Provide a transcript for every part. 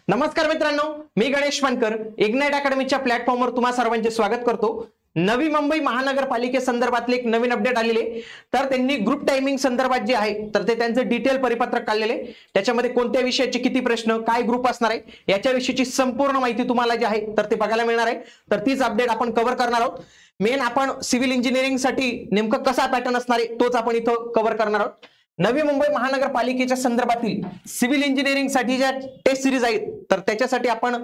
नमस्कार मित्रांनो, मी गणेश मानकर इग्नाइट अकॅडमीच्या प्लॅटफॉर्मवर तुम्हा सर्वांचे स्वागत करतो। नवी मुंबई महानगरपालिकेसंदर्भातले एक नवीन अपडेट आलेले, तर त्यांनी ग्रुप टायमिंग संदर्भात जे आहे तर ते त्यांचे डिटेल परिपत्रक काढलेले, त्याच्यामध्ये कोणत्या विषयाचे किती प्रश्न, काय ग्रुप असणार आहे याच्याविषयीची संपूर्ण माहिती तुम्हाला जी आहे तर ते बघायला मिळणार आहे। तर तीच अपडेट आपण कव्हर करणार आहोत। मेन आपण सिव्हिल इंजिनिअरिंग साठी नेमकं कसा पॅटर्न असणार आहे तोच आपण इथं कव्हर करणार आहोत। नवी मुंबई महानगरपालिकेच्या संदर्भातील सिव्हिल इंजिनिअरिंग साठी ज्या टेस्ट सिरीज आहेत तर त्याच्यासाठी आपण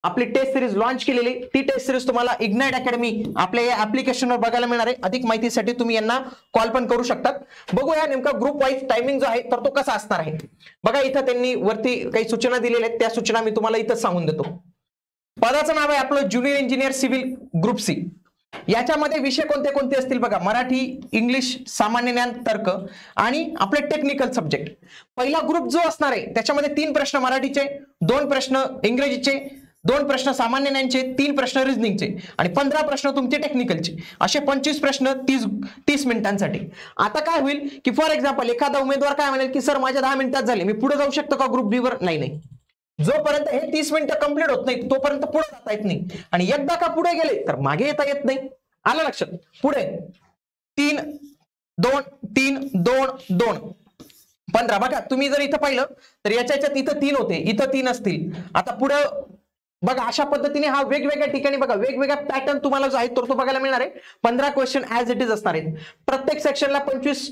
आपली टेस्ट सिरीज लॉन्च केलेली, ती टेस्ट सिरीज तुम्हाला इग्नाइट अकॅडमी आपल्या या ऍप्लिकेशनवर बघायला मिळणार आहे। अधिक माहितीसाठी तुम्ही यांना कॉल पण करू शकतात। बघूया नेमका ग्रुप वाईज टायमिंग जो आहे तर तो कसा असणार आहे। बघा इथं त्यांनी वरती काही सूचना दिलेल्या आहेत, त्या सूचना मी तुम्हाला इथं सांगून देतो। पदाचं नाव आहे आपलं junior engineer civil group C. याच्यामध्ये विषय कोणते कोणते असतील बघा, मराठी, इंग्लिश, सामान्य ज्ञान, तर्क आणि आपले टेक्निकल सब्जेक्ट। पहिला ग्रुप जो असणार आहे त्याच्यामध्ये 3 प्रश्न मराठीचे, 2 प्रश्न इंग्रजीचे, 2 प्रश्न सामान्य ज्ञानचे, 3 प्रश्न रिजनिंगचे आणि 15 प्रश्न तुमचे टेक्निकलचे, असे 25 प्रश्न 30 मिनिटांसाठी। आता काय होईल की फॉर एक्झाम्पल एखादा उमेदवार काय म्हणेल की सर माझ्या 10 मिनिटात झाले, मी पुढे जाऊ शकतो का ग्रुप बी वर? नाही, जोपर्यंत हे 30 मिनिटं कंप्लीट होत नाही तोपर्यंत पुढे जाता येत नाही, आणि एकदा का पुढे गेले तर मागे येता येत नाही। आलं लक्षात? पुढे 3 2 3 2 2 15। बघा तुम्ही जर इथं पाहिलं तर याच्यात इथं 3 होते, इथं 3 असतील। आता पुढे बघा अशा पद्धतीने हा वेगवेगळ्या ठिकाणी बघा वेगवेगळा पॅटर्न तुम्हाला जो आहे तो बघायला मिळणार आहे। 15 क्वेश्चन ऍज इट इज असणार आहेत। प्रत्येक सेक्शनला 25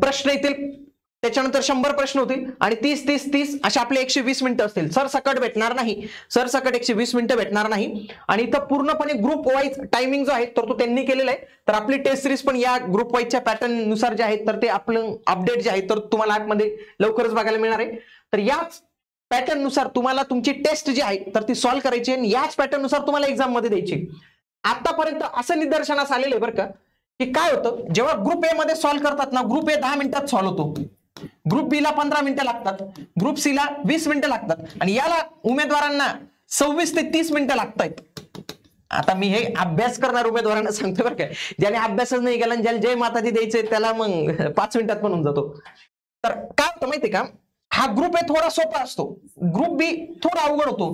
प्रश्न येतील, त्याच्यानंतर 100 प्रश्न होतील आणि 30 30 30 अशा आपले 120 मिनिटं असतील। सरसकट भेटणार नाही, सरसकट 120 मिनिटं भेटणार नाही। आणि इथं पूर्णपणे ग्रुप वाईज टायमिंग जो आहे तर तो त्यांनी केलेला आहे। तर आपली टेस्ट सिरीज पण या ग्रुप वाईजच्या पॅटर्न नुसार जे आहे तर ते आपलं अपडेट जे आहे तर तुम्हाला ऍपमध्ये लवकरच बघायला मिळणार आहे। तर याच पॅटर्न नुसार तुम्हाला तुमची टेस्ट जी आहे तर ती सॉल्व्ह करायची आणि याच पॅटर्न नुसार तुम्हाला एक्झाम मध्ये द्यायची। आतापर्यंत असं निदर्शनास आलेलं आहे बरं का की काय होतं, जेव्हा ग्रुप ए मध्ये सॉल्व्ह करतात ना, ग्रुप ए 10 मिनिटात सॉल्व्ह होतो, ग्रुप बी ला 15 मिनिटं लागतात, ग्रुप सी ला 20 मिनिटं लागतात आणि याला उमेदवारांना 26 ते 30 मिनिटं लागतात। आता मी हे अभ्यास करणार उमेदवारांना सांगतो बरं का, ज्याने अभ्यासच नाही केला, ज्याला जय माता दी द्यायचंय त्याला मग 5 मिनिटात पण होऊन जातो। तर काय होतं माहितीये का, हा ग्रुप ए थोडा सोपा असतो, ग्रुप बी थोडा अवघड होतो,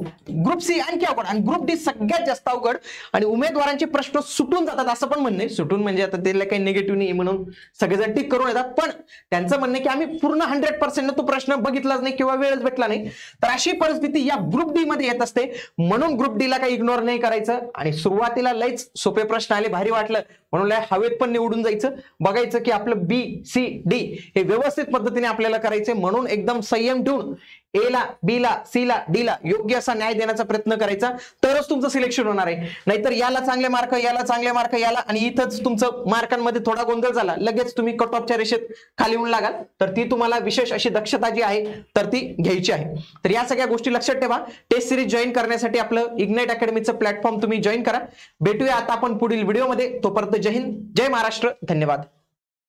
ग्रुप सी आणखी अवघड आणि ग्रुप डी सगळ्यात जास्त अवघड। आणि उमेदवारांचे प्रश्न सुटून जातात असं पण म्हणणे, सुटून म्हणजे आता त्याला काही निगेटिव्ह नाही म्हणून सगळेजण टिक करून येतात, पण त्यांचं म्हणणं की आम्ही पूर्ण 100% तो प्रश्न बघितलाच नाही किंवा वेळच भेटला नाही। तर अशी परिस्थिती या ग्रुप डी मध्ये येत असते, म्हणून ग्रुप डी ला काही इग्नोर नाही करायचं। आणि सुरुवातीला लयच सोपे प्रश्न आले, भारी वाटलं म्हणून हवेत पण निवडून जायचं, बघायचं की आपलं बी सी डी हे व्यवस्थित पद्धतीने आपल्याला करायचे, म्हणून एकदम संयम ठेवून ए ला, बी ला, सी ला, डी ला योग्य असा न्याय देण्याचा प्रयत्न करायचा, तरच तुमचं सिलेक्शन होणार आहे। नाहीतर याला चांगले मार्क, याला चांगले मार्क, याला, आणि इथंच तुमचं मार्कांमध्ये थोडा गोंधळ झाला, लगेच तुम्ही कट ऑफच्या रेषेत खाली येऊन लागाल। तर ती तुम्हाला विशेष अशी दक्षता जी आहे तर ती घ्यायची आहे। तर या सगळ्या गोष्टी लक्षात ठेवा। टेस्ट सिरीज जॉईन करण्यासाठी आपलं इग्नाइट अकॅडमीचं प्लॅटफॉर्म तुम्ही जॉईन करा। भेटूया आता आपण पुढील व्हिडिओमध्ये, तोपर्यंत जय हिंद, जय महाराष्ट्र, धन्यवाद।